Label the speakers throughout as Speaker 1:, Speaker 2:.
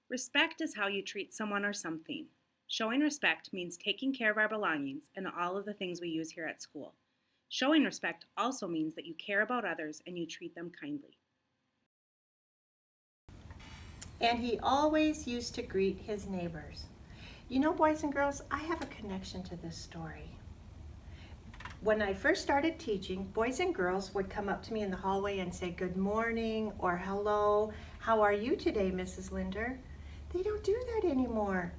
Speaker 1: Respect is how you treat someone or something. Showing respect means taking care of our belongings and all of the things we use here at school. Showing respect also means that you care about others and you treat them kindly.
Speaker 2: And he always used to greet his neighbors. You know, boys and girls, I have a connection to this story. When I first started teaching, boys and girls would come up to me in the hallway and say good morning or hello. How are you today, Mrs. Linder? They don't do that anymore.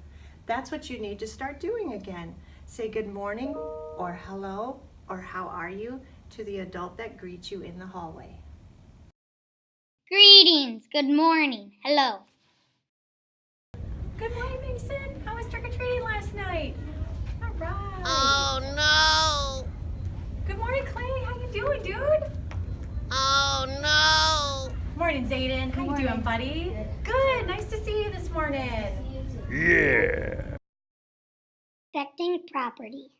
Speaker 2: That's what you need to start doing again. Say good morning or hello or how are you to the adult that greets you in the hallway.
Speaker 3: Greetings, good morning, hello.
Speaker 4: Good morning, Mason. How was trick-or-treating last night? All right.
Speaker 5: Oh no!
Speaker 4: Good morning, Clay. How you doing, dude?
Speaker 5: Oh
Speaker 4: Morning, Zayden. How you doing, buddy? Good. Nice to see you this morning.
Speaker 5: no! Yeah!
Speaker 3: Respecting property.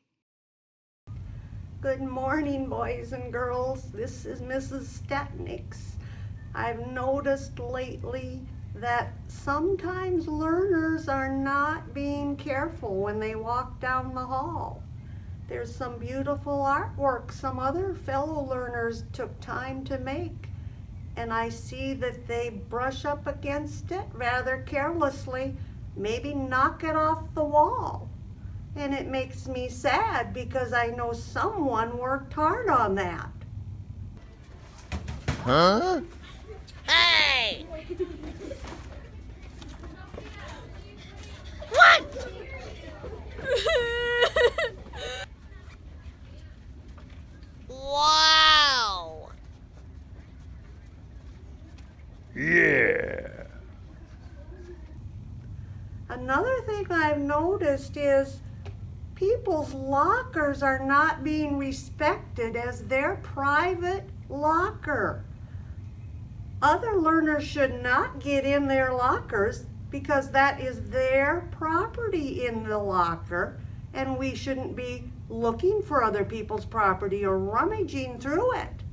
Speaker 6: Good morning, boys and girls. This is Mrs. Stepnix. I've noticed lately that sometimes learners are not being careful when they walk down the hall. There's some beautiful artwork some other fellow learners took time to make, and I see that they brush up against it rather carelessly, maybe knock it off the wall. And it makes me sad because I know someone worked hard on that.
Speaker 5: Huh? Hey! What? Wow! Yeah!
Speaker 6: Another thing I've noticed is people's lockers are not being respected as their private locker. Other learners should not get in their lockers because that is their property in the locker, and we shouldn't be looking for other people's property or rummaging through it.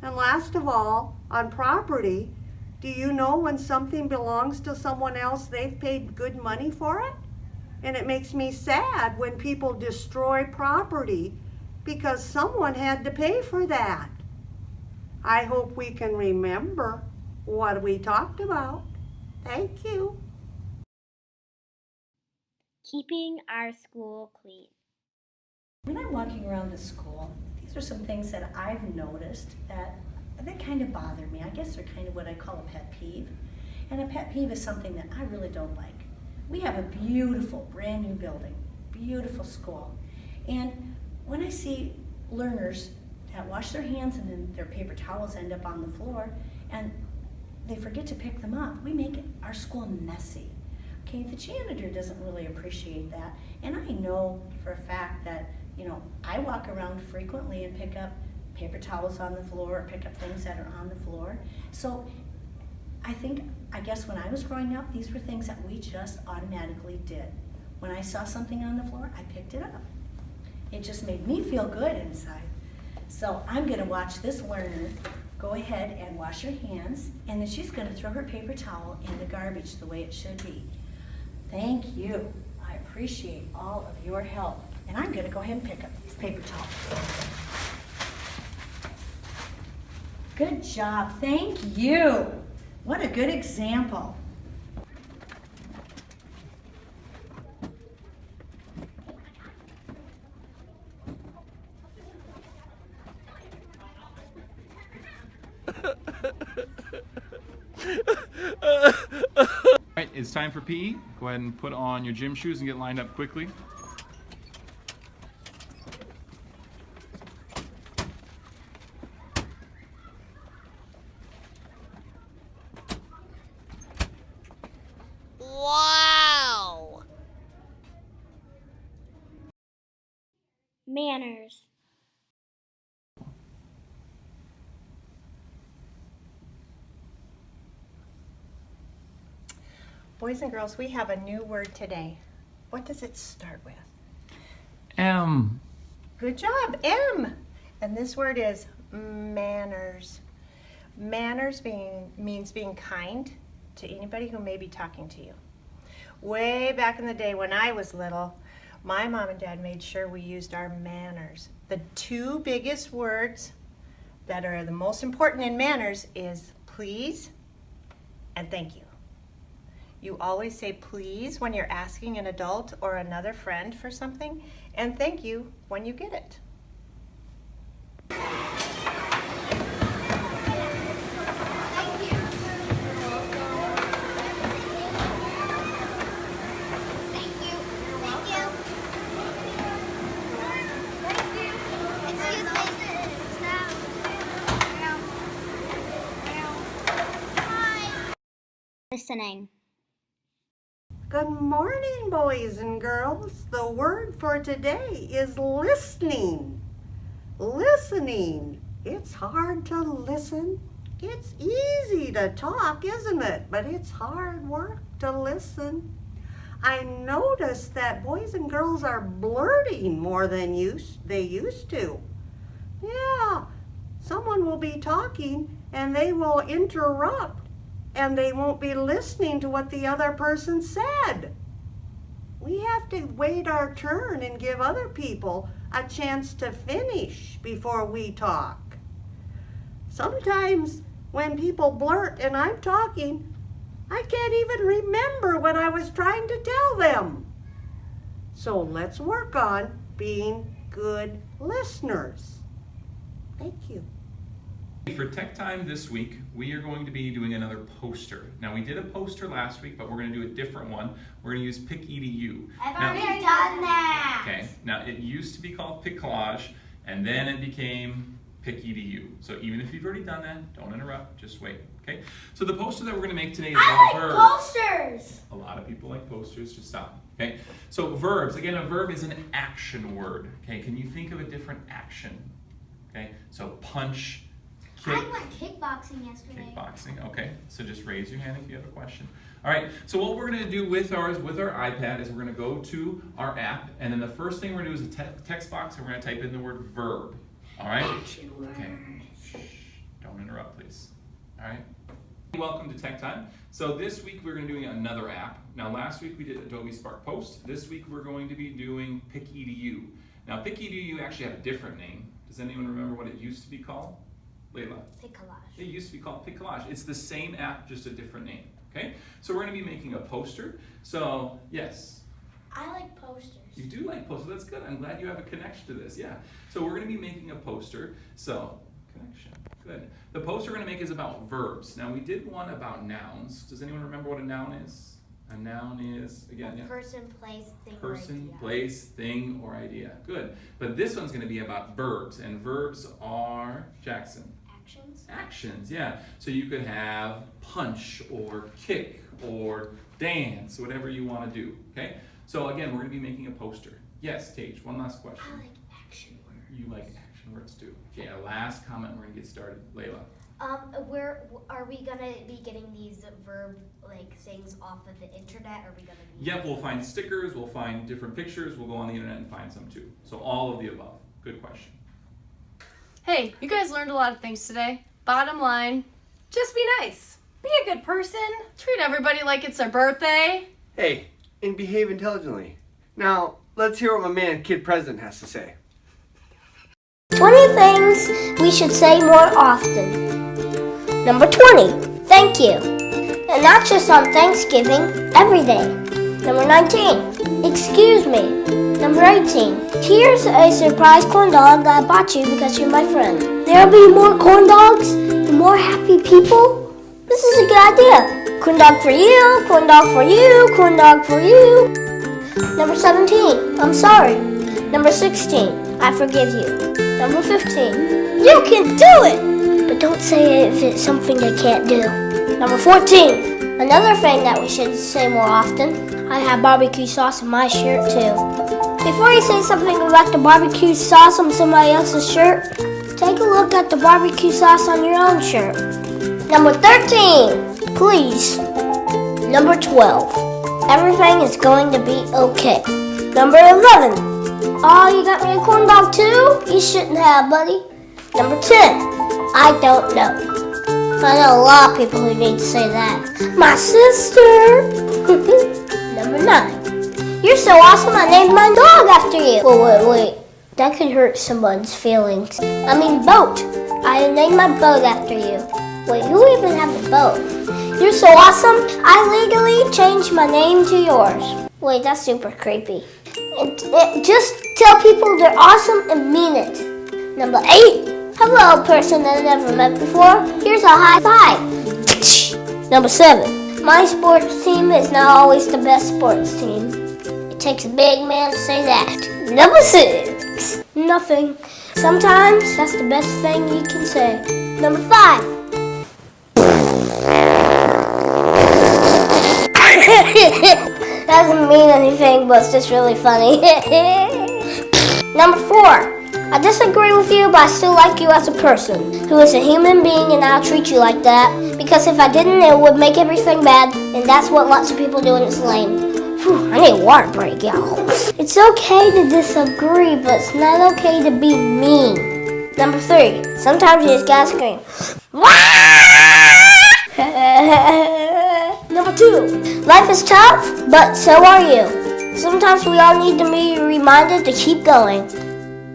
Speaker 6: And last of all, on property, do you know when something belongs to someone else, they've paid good money for it? And it makes me sad when people destroy property because someone had to pay for that. I hope we can remember what we talked about. Thank you.
Speaker 3: Keeping our school clean.
Speaker 4: When I'm walking around the school, these are some things that I've noticed that kind of bother me. I guess they're kind of what I call a pet peeve. And a pet peeve is something that I really don't like. We have a beautiful, brand new building, beautiful school. And when I see learners that wash their hands and then their paper towels end up on the floor and they forget to pick them up, we make our school messy. Okay, the janitor doesn't really appreciate that. And I know for a fact that, I walk around frequently and pick up paper towels on the floor or pick up things that are on the floor. So I guess when I was growing up, these were things that we just automatically did. When I saw something on the floor, I picked it up. It just made me feel good inside. So I'm gonna watch this learner go ahead and wash her hands, and then she's gonna throw her paper towel in the garbage the way it should be. Thank you. I appreciate all of your help. And I'm gonna go ahead and pick up these paper towels. Good job, thank you. What a good example.
Speaker 7: it's time for PE. Go ahead and put on your gym shoes and get lined up quickly.
Speaker 5: Wow!
Speaker 3: Manners.
Speaker 2: Boys and girls, we have a new word today. What does it start with?
Speaker 7: M.
Speaker 2: Good job, M. And this word is manners. Manners means being kind to anybody who may be talking to you. Way back in the day when I was little, my mom and dad made sure we used our manners. The two biggest words that are the most important in manners is please and thank you. You always say please when you're asking an adult or another friend for something, and thank you when you get it.
Speaker 3: Listening.
Speaker 6: Good morning, boys and girls. The word for today is listening. Listening. It's hard to listen. It's easy to talk, isn't it? But it's hard work to listen. I noticed that boys and girls are blurting more than they used to. Yeah, someone will be talking and they will interrupt and they won't be listening to what the other person said. We have to wait our turn and give other people a chance to finish before we talk. Sometimes when people blurt and I'm talking, I can't even remember what I was trying to tell them. So let's work on being good listeners. Thank you.
Speaker 7: For Tech Time this week, we are going to be doing another poster. Now, we did a poster last week, but we're going to do a different one. We're going to use PicEDU.
Speaker 3: I've already done that.
Speaker 7: Okay, now it used to be called PicCollage, and then it became PicEDU. So even if you've already done that, don't interrupt, just wait, okay? So the poster that we're going to make today is
Speaker 3: I
Speaker 7: about
Speaker 3: like
Speaker 7: verbs.
Speaker 3: posters.
Speaker 7: A lot of people like posters, just stop, okay? So verbs, again, a verb is an action word, okay? Can you think of a different action, okay? So punch, kick.
Speaker 3: I went kickboxing yesterday.
Speaker 7: Kickboxing, okay. So just raise your hand if you have a question. All right, so what we're gonna do with our iPad is we're gonna go to our app, and then the first thing we're gonna do is a text box, and we're gonna type in the word verb, all right?
Speaker 3: Action words.
Speaker 7: Okay, shh, don't interrupt, please, all right? Welcome to Tech Time. So this week we're gonna be doing another app. Now last week we did Adobe Spark Post. This week we're going to be doing PicEDU. Now PicEDU actually had a different name. Does anyone remember what it used to be called? Layla.
Speaker 3: PicCollage.
Speaker 7: It used to be called PicCollage. It's the same app, just a different name, okay? So we're gonna be making a poster. So, yes.
Speaker 3: I like posters.
Speaker 7: You do like posters, that's good. I'm glad you have a connection to this, yeah. So we're gonna be making a poster. So, connection, good. The poster we're gonna make is about verbs. Now we did one about nouns. Does anyone remember what a noun is? A noun is, again, yeah.
Speaker 3: Person, place, thing,
Speaker 7: Person,
Speaker 3: or idea.
Speaker 7: place, thing, or idea. Good. But this one's gonna be about verbs, and verbs are, Jackson?
Speaker 3: Actions.
Speaker 7: Actions, yeah. So you could have punch or kick or dance, whatever you want to do, okay? So again, we're going to be making a poster. Yes, Tage, one last question.
Speaker 3: I like action words.
Speaker 7: You like action words too. Okay, a last comment, we're going to get started. Layla.
Speaker 8: Where are we gonna be getting these verb things off of the internet? Are we gonna be?
Speaker 7: Yep, we'll find stickers, we'll find different pictures, we'll go on the internet and find some too. So all of the above. Good question.
Speaker 9: Hey, you guys learned a lot of things today. Bottom line,
Speaker 10: just be nice. Be a good person.
Speaker 9: treat everybody like it's their birthday.
Speaker 11: Hey, and behave intelligently. Now, let's hear what my man, Kid President, has to say.
Speaker 3: 20 things we should say more often. Number 20, thank you. And not just on Thanksgiving, every day. Number 19, excuse me. Number 18, here's a surprise corn dog that I bought you because you're my friend. There'll be more corn dogs and more happy people This is a good idea. Corn dog for you, corn dog for you, corn dog for you. Number 17, I'm sorry. Number 16, I forgive you. Number 15, you can do it! But don't say it if it's something they can't do. Number 14, another thing that we should say more often. I have barbecue sauce in my shirt too. Before you say something about the barbecue sauce on somebody else's shirt, take a look at the barbecue sauce on your own shirt. Number 13, please. Number 12, everything is going to be okay. Number 11, oh, you got me a corn dog too? You shouldn't have, buddy. Number 10, I don't know. I know a lot of people who need to say that. My sister. Number 9, you're so awesome I named my dog after you. Wait. That could hurt someone's feelings. I mean boat. I named my boat after you. Wait, who even had the boat? You're so awesome, I legally changed my name to yours. Wait, that's super creepy. Just tell people they're awesome and mean it. Number 8, hello person that I never met before. Here's a high five. Number 7, my sports team is not always the best sports team. It takes a big man to say that. Number 6, nothing. Sometimes that's the best thing you can say. Number 5, doesn't mean anything, but it's just really funny. Number 4, I disagree with you, but I still like you as a person who is a human being, and I'll treat you like that. Because if I didn't, it would make everything bad, and that's what lots of people do, and it's lame. Whew, I need a water break, y'all. It's okay to disagree, but it's not okay to be mean. Number 3, sometimes you just gotta scream. Number 2, life is tough, but so are you. Sometimes we all need to be reminded to keep going.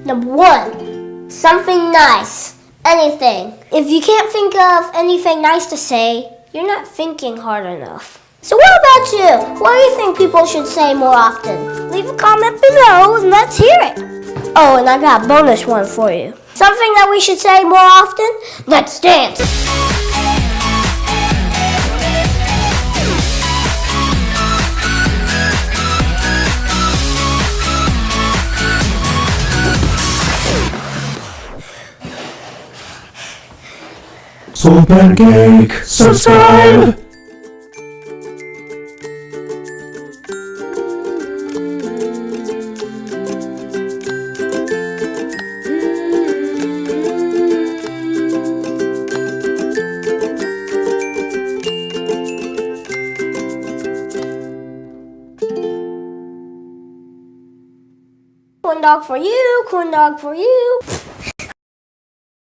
Speaker 3: Number 1, something nice. Anything. If you can't think of anything nice to say, you're not thinking hard enough. So what about you? What do you think people should say more often? Leave a comment below and let's hear it. Oh, and I got a bonus one for you. Something that we should say more often? Let's dance.
Speaker 12: Soul Pancake, subscribe!
Speaker 3: Corn dog for you, corn dog for you.